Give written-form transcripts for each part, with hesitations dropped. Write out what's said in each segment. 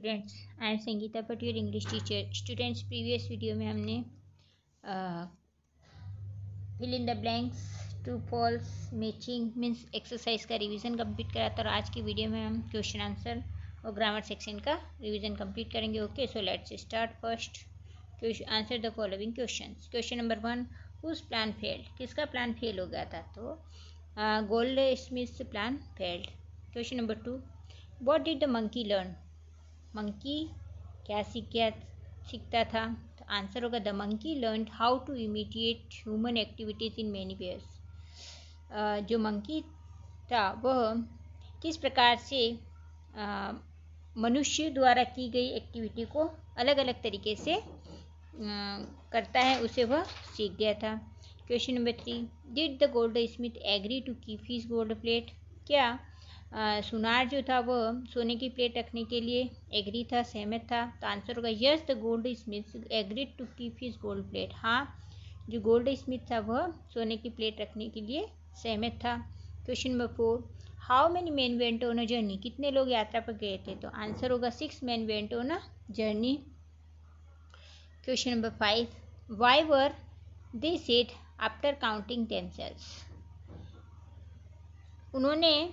Students, I am Sangeeta Bhatt, your English teacher. Students, previous video में हमने fill in the blanks, true false, matching means exercise का revision complete करा था, और आज की वीडियो में हम क्वेश्चन आंसर और ग्रामर सेक्शन का रिवीजन कंप्लीट करेंगे। Okay, so let's start. First, answer the following questions. Question number 1, whose plan failed? किसका प्लान फेल हो गया था? तो goldsmith plan failed. Question number 2, what did the monkey learn? Monkey क्या सीखता था? तो आंसर होगा the monkey learn how to imitate human activities in many ways. जो मंकी था वह किस प्रकार से मनुष्य द्वारा की गई एक्टिविटी को अलग अलग तरीके से करता है, उसे वह सीख गया था। Question number 3, did the goldsmith agree to keep his gold plate? क्या सुनार जो था वह सोने की प्लेट रखने के लिए एग्री था, सहमत था? तो आंसर होगा yes, the goldsmith agreed to keep his gold plate. हाँ, जो गोल्ड स्मिथ था वह सोने की प्लेट रखने के लिए सहमत था। Question number 4, how many man went on a journey? कितने लोग यात्रा पर गए थे? तो आंसर होगा 6 man went on a journey. Question number 5, why were they said after counting themselves? उन्होंने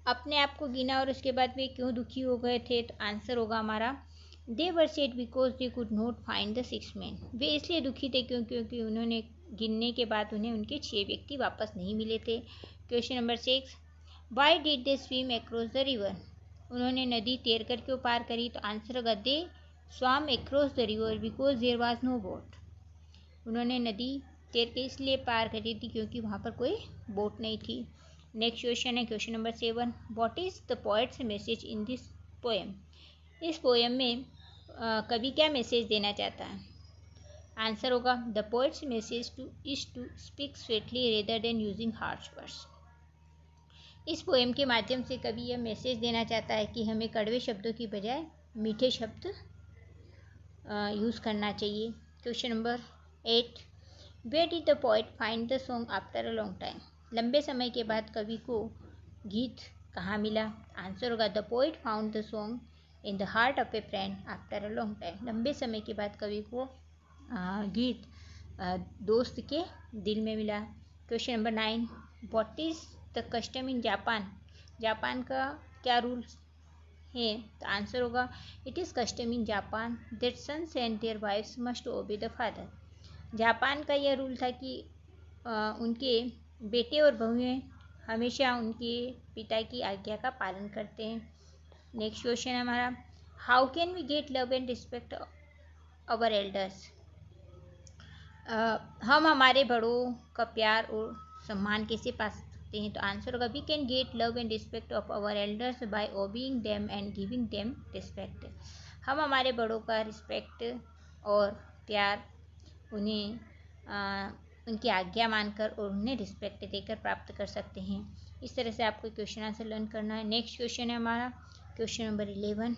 अपने आप को गिना और उसके बाद वे क्यों दुखी हो गए थे? तो आंसर होगा हमारा they were sad because they could not find the 6 man. वे इसलिए दुखी थे क्योंकि उन्होंने गिनने के बाद उन्हें उनके 6 व्यक्ति वापस नहीं मिले थे। Question number 6, why did they swim across the river? उन्होंने नदी तैर कर क्यों पार करी? तो आंसर होगा they swam across the river because there was no boat. उन्होंने नदी तैर के इसलिए पार करी थी क्योंकि वहाँ पर कोई बोट नहीं थी। नेक्स्ट क्वेश्चन है question number 7, what is the poet's message in this poem? इस पोएम में कवि क्या मैसेज देना चाहता है? आंसर होगा the poet's message is to speak sweetly rather than using harsh words. इस पोएम के माध्यम से कवि यह मैसेज देना चाहता है कि हमें कड़वे शब्दों की बजाय मीठे शब्द यूज़ करना चाहिए। Question number 8, where did the poet find the song after a long time? लंबे समय के बाद कवि को गीत कहाँ मिला? आंसर होगा the poet found the song in the heart of A friend after a long time. लंबे समय के बाद कवि को गीत दोस्त के दिल में मिला। Question number 9, what is the custom in Japan? Japan का क्या रूल्स है? तो आंसर होगा it is custom in Japan that sons and their wives must obey the father. Japan का यह रूल था कि उनके बेटे और बहुएं हमेशा उनके पिता की आज्ञा का पालन करते हैं। नेक्स्ट क्वेश्चन है हमारा, how can we get love and respect our elders? हम हमारे बड़ों का प्यार और सम्मान कैसे पा सकते हैं? तो आंसर होगा we can get love and respect of our elders by obeying them and giving them respect. हम हमारे बड़ों का रिस्पेक्ट और प्यार उन्हें उनकी आज्ञा मानकर और उन्हें रिस्पेक्ट देकर प्राप्त कर सकते हैं। इस तरह से आपको क्वेश्चन आंसर लर्न करना है। नेक्स्ट क्वेश्चन है हमारा question number 11,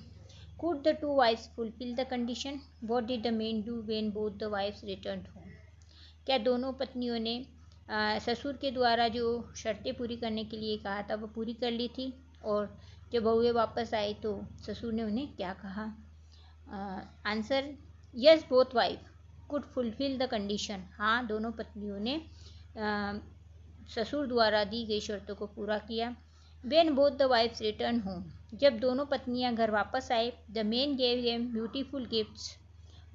could the two wives fulfil the condition? What did the men do when both the wives returned home? क्या दोनों पत्नियों ने ससुर के द्वारा जो शर्तें पूरी करने के लिए कहा था वो पूरी कर ली थी? और जब बहुएं वापस आई तो ससुर ने उन्हें क्या कहा? Answer yes, both wife could fulfil the condition. हाँ, दोनों पत्नियों ने ससुर द्वारा दी गई शर्तों को पूरा किया। When both the wives return home, जब दोनों पत्नियां घर वापस आए, the men gave them beautiful gifts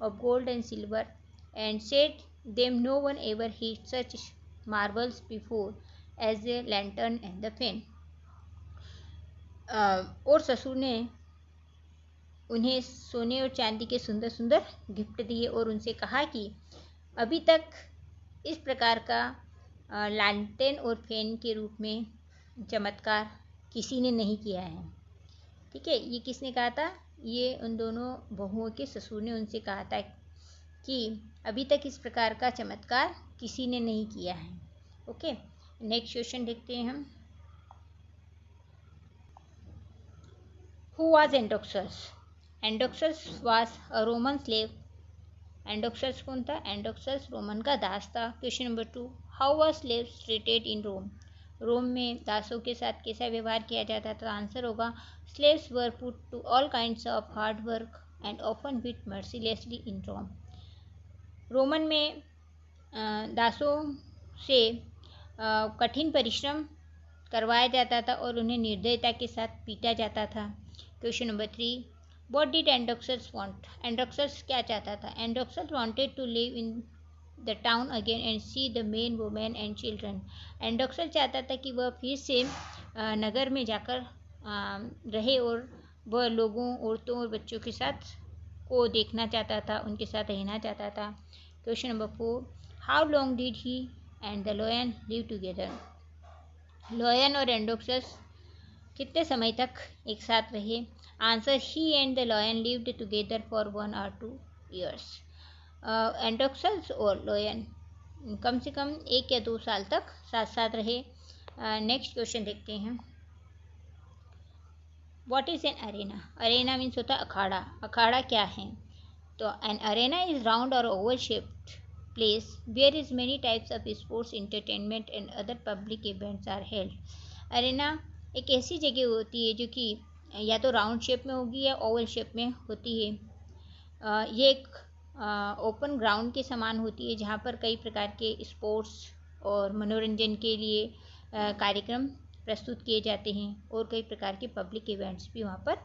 of gold and silver and said them no one ever heard such marvels before as a lantern and the fan. और ससुर ने उन्हें सोने और चांदी के सुंदर सुंदर गिफ्ट दिए और उनसे कहा कि अभी तक इस प्रकार का लालटेन और फैन के रूप में चमत्कार किसी ने नहीं किया है। ठीक है, ये किसने कहा था? ये उन दोनों बहुओं के ससुर ने उनसे कहा था कि अभी तक इस प्रकार का चमत्कार किसी ने नहीं किया है। ओके, नेक्स्ट क्वेश्चन देखते हैं हम। Who was Androcles? Androcles was a Roman slave. Androcles कौन था? एंडोक्सस रोमन का दास था। Question number 2, how was slaves treated in Rome? Rome में दासों के साथ कैसा व्यवहार किया जाता था? आंसर होगा slaves were put to all kinds of hard work and often beat mercilessly in Rome. Roman में दासों से कठिन परिश्रम करवाया जाता था और उन्हें निर्दयता के साथ पीटा जाता था। Question number 3, what did Androcles want? Androcles क्या चाहता था? Androcles wanted to live in the town again and see the men women and children. Androcles चाहता था कि वह फिर से नगर में जाकर रहे और वह लोगों, औरतों और बच्चों के साथ को देखना चाहता था, उनके साथ रहना चाहता था। Question number 4, how long did he and the lion live together? Lion और एंड्रोक्सस कितने समय तक एक साथ रहे? Answer, he and the lion lived together for 1 or 2 years। एंड्रोक्सस और लॉयन कम से कम 1 या 2 साल तक साथ साथ रहे। नेक्स्ट क्वेश्चन देखते हैं। What is an arena? Arena means होता है अखाड़ा। अखाड़ा क्या है? तो एन अरेना इज राउंड और oval shaped place where is many types of sports, entertainment and other public events are held. Arena एक ऐसी जगह होती है जो कि या तो राउंड शेप में होगी या ओवल शेप में होती है। ये एक ओपन ग्राउंड के समान होती है जहाँ पर कई प्रकार के स्पोर्ट्स और मनोरंजन के लिए कार्यक्रम प्रस्तुत किए जाते हैं और कई प्रकार के पब्लिक इवेंट्स भी वहाँ पर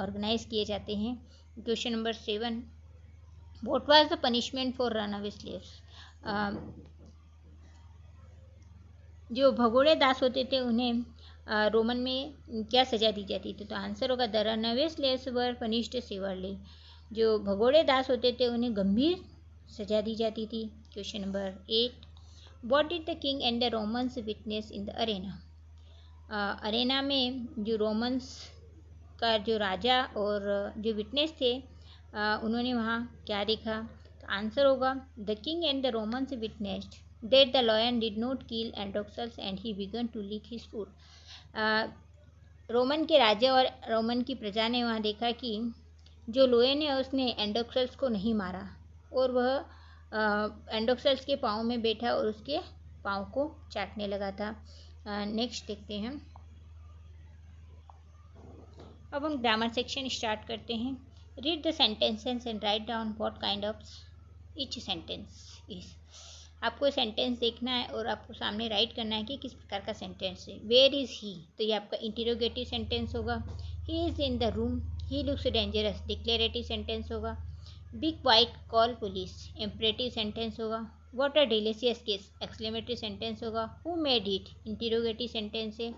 ऑर्गेनाइज किए जाते हैं। Question number 7, what was the punishment for runaway slaves? जो भगोड़े दास होते थे उन्हें रोमन में क्या सज़ा दी जाती थी? तो आंसर होगा the runaway slaves were punished severely. जो भगोड़े दास होते थे उन्हें गंभीर सजा दी जाती थी। Question number 8, what did the king and the Romans witness in the Arena? Arena में जो रोमन्स का जो राजा और जो विटनेस थे उन्होंने वहाँ क्या देखा? तो आंसर होगा the king and the Romans witnessed that the lion did not kill Androxus and he began to lick his foot। Roman के राजा और रोमन की प्रजा ने वहाँ देखा कि जो लोयन है उसने एंड्रोक्सस को नहीं मारा और वह एंड्रोक्सस के पाँव में बैठा और उसके पाँव को चाटने लगा था। नेक्स्ट देखते हैं। अब हम ग्रामर सेक्शन स्टार्ट करते हैं। Read the sentences and write down what kind of each sentence is. आपको सेंटेंस देखना है और आपको सामने राइट करना है कि किस प्रकार का सेंटेंस है। Where is he? तो ये आपका इंटरोगेटिव सेंटेंस होगा। He is in the room, he looks dangerous, declarative sentence होगा। Be quiet call police, imperative sentence होगा। What a delicious kiss, exclamatory sentence होगा। Who made it, interrogative sentence है।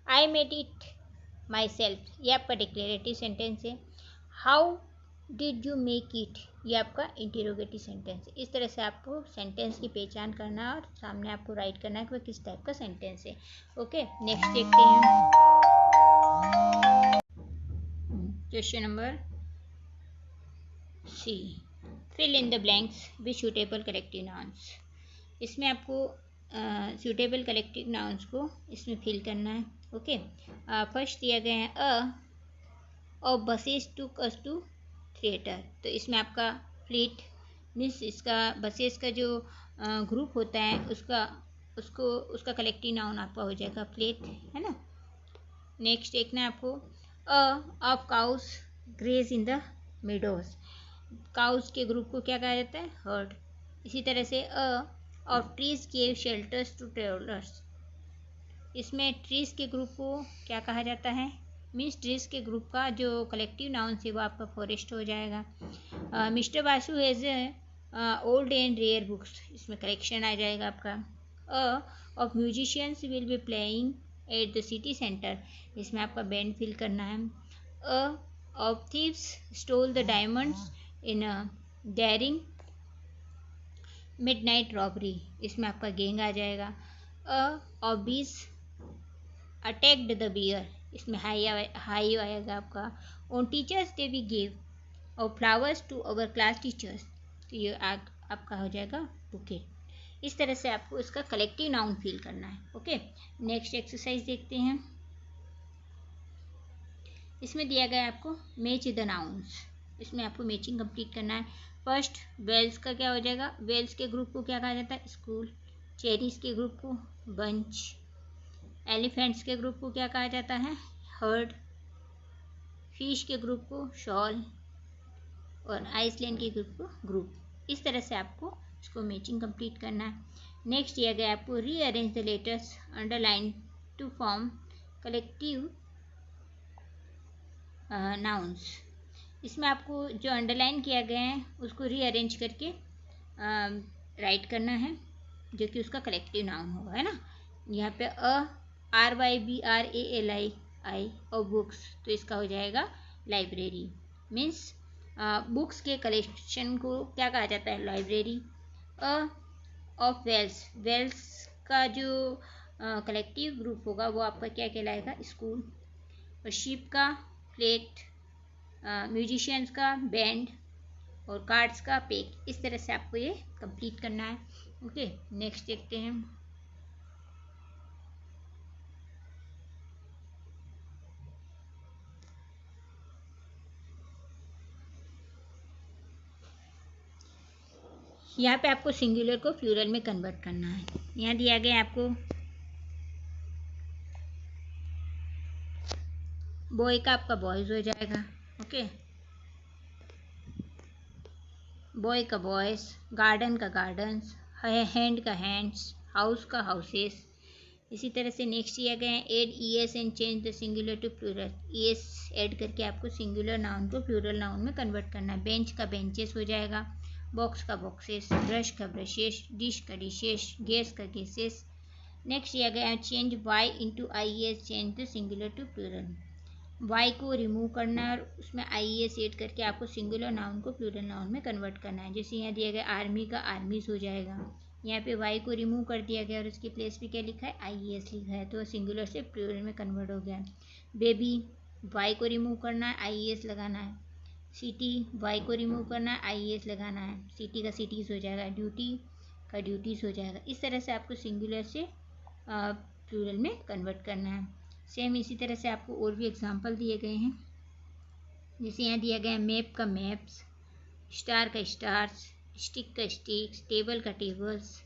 I made it myself, ये आपका declarative sentence है। How did you make it, ये आपका interrogative sentence है। इस तरह से आपको सेंटेंस की पहचान करना है और सामने आपको राइट करना है कि वह किस टाइप का सेंटेंस है। ओके, नेक्स्ट देखते हैं। Question number C, fill in the blanks with suitable collective nouns. इसमें आपको सूटेबल कलेक्टिव नाउन्स को इसमें फिल करना है। ओके, फर्स्ट दिया गया है a buses took us to theatre. तो इसमें आपका फ्लीट मीन्स इसका बसेस का जो ग्रुप होता है उसका कलेक्टिव नाउन आपका हो जाएगा फ्लीट, है ना। नेक्स्ट देखना है आपको of cows graze in the meadows. Cows के ग्रुप को क्या कहा जाता है? हर्ड। इसी तरह से of trees gave shelters to travellers. इसमें ट्रीज के ग्रुप को क्या कहा जाता है? मीन्स ट्रीज के ग्रुप का जो कलेक्टिव नाउन है वो आपका फॉरेस्ट हो जाएगा। Mister Basu has old and rare books, इसमें कलेक्शन आ जाएगा आपका। Of musicians will be playing at the city centre, इसमें आपका बैंड फिल करना है। Of thieves stole the diamonds in daring midnight robbery, इसमें आपका गैंग आ जाएगा। Of bees attacked the bear, इसमें हाई आएगा आपका। On teachers day we give our flowers to our class teachers, तो ये आपका हो जाएगा बुके। इस तरह से आपको इसका कलेक्टिव नाउन फील करना है। ओके, नेक्स्ट एक्सरसाइज देखते हैं। इसमें दिया गया है आपको मैच द नाउन्स, इसमें आपको मैचिंग कंप्लीट करना है। फर्स्ट वेल्स का क्या हो जाएगा? वेल्स के ग्रुप को क्या कहा जाता है? स्कूल। चेरीज के ग्रुप को बंच। एलिफेंट्स के ग्रुप को क्या कहा जाता है? हर्ड। फिश के ग्रुप को शॉल, और आइसलैंड के ग्रुप को ग्रुप। इस तरह से आपको इसको मैचिंग कंप्लीट करना है। नेक्स्ट दिया गया आपको rearrange the letters underline to form collective nouns. इसमें आपको जो अंडरलाइन किया गया है उसको रीअरेंज करके राइट करना है, जो कि उसका कलेक्टिव नाउन होगा, है ना। यहाँ पे RYBRALI और बुक्स, तो इसका हो जाएगा लाइब्रेरी। मीन्स बुक्स के कलेक्शन को क्या कहा जाता है? लाइब्रेरी। ऑफ वेल्स, वेल्स का जो कलेक्टिव ग्रुप होगा वो आपका क्या कहलाएगा? स्कूल। और शिप का प्लेट, म्यूजिशियंस का बैंड, और कार्ड्स का पेक। इस तरह से आपको ये कंप्लीट करना है। ओके, नेक्स्ट देखते हैं। यहाँ पे आपको सिंगुलर को प्लूरल में कन्वर्ट करना है। यहाँ दिया गया है आपको बॉय का आपका बॉयज हो जाएगा। ओके, बॉय का बॉयज, गार्डन का गार्डन्स, हैंड का हैंड्स, हाउस का हाउसेस। इसी तरह से नेक्स्ट दिया गया है add ES and change the singular to plural. ES add करके आपको सिंगुलर नाउन को प्लूरल नाउन में कन्वर्ट करना है। बेंच का बेंचेस हो जाएगा, बॉक्स का बॉक्सेस, ब्रश का ब्रशेस, डिश का डिशेस, गैस का गैसेस। नेक्स्ट दिया गया है change Y into IES, change the singular to plural. Y को रिमूव करना है और उसमें IES ऐड करके आपको सिंगुलर नाउन को प्लूरल नाउन में कन्वर्ट करना है। जैसे यहाँ दिया गया आर्मी का आर्मीज हो जाएगा। यहाँ पे Y को रिमूव कर दिया गया और उसके प्लेस पे क्या लिखा है? IES लिखा है, तो सिंगुलर से प्लूरल में कन्वर्ट हो गया। बेबी, Y को रिमूव करना है, IES लगाना है। सिटी, Y को रिमूव करना है, IES लगाना है, सिटी का सिटीज़ हो जाएगा। ड्यूटी का ड्यूटीज़ हो जाएगा। इस तरह से आपको सिंगुलर से प्लूरल में कन्वर्ट करना है। सेम इसी तरह से आपको और भी एग्जांपल दिए गए हैं। जैसे यहाँ दिया गया है मैप का मैप्स, स्टार का स्टार्स, स्टिक का स्टिक्स, टेबल का टेबल्स,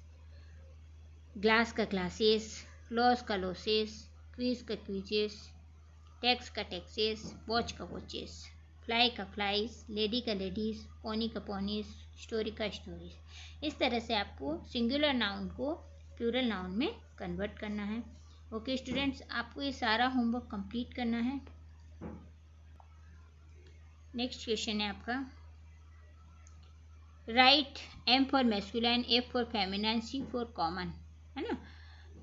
ग्लास का ग्लासेस, लॉस का लॉसेस, क्विज का क्विजेस, टैक्स का टैक्सेस, वॉच का वॉचेस, फ्लाई का फ्लाइज, लेडी का लेडीज, पोनी का पोनीज, स्टोरी का स्टोरीज। इस तरह से आपको सिंगुलर नाउन को प्लूरल नाउन में कन्वर्ट करना है। ओके स्टूडेंट्स, आपको ये सारा होमवर्क कंप्लीट करना है। नेक्स्ट क्वेश्चन है आपका, right M for masculine, F for feminine, C for common, है ना,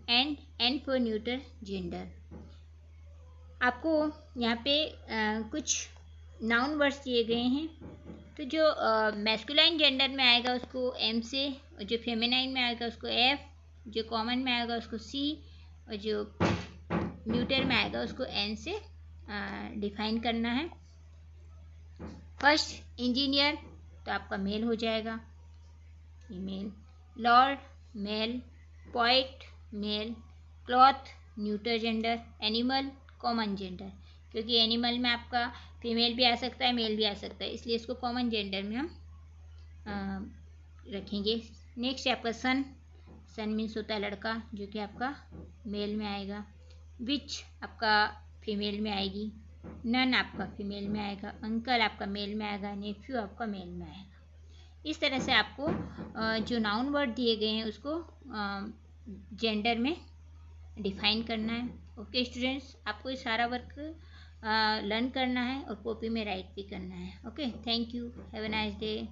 and N for neuter gender. आपको यहाँ पे कुछ नाउन वर्ड्स दिए गए हैं। तो जो मैस्कुलाइन जेंडर में आएगा उसको M से, और जो फेमिनाइन में आएगा उसको F, जो कॉमन में आएगा उसको C, और जो न्यूटर में आएगा उसको N से डिफाइन करना है। फर्स्ट इंजीनियर, तो आपका मेल हो जाएगा, female. Lord male, poet male, cloth neuter gender, animal common gender, क्योंकि एनिमल में आपका फीमेल भी आ सकता है मेल भी आ सकता है, इसलिए इसको कॉमन जेंडर में हम रखेंगे। नेक्स्ट है आपका सन, सन मीन्स होता है लड़का, जो कि आपका मेल में आएगा। विच आपका फीमेल में आएगी, नन आपका फीमेल में आएगा, अंकल आपका मेल में आएगा, नेफ्यू आपका मेल में आएगा। इस तरह से आपको जो नाउन वर्ड दिए गए हैं उसको जेंडर में डिफाइन करना है। ओके स्टूडेंट्स, आपको ये सारा वर्क लर्न करना है और कॉपी में राइट भी करना है। Okay, thank you, have a nice day.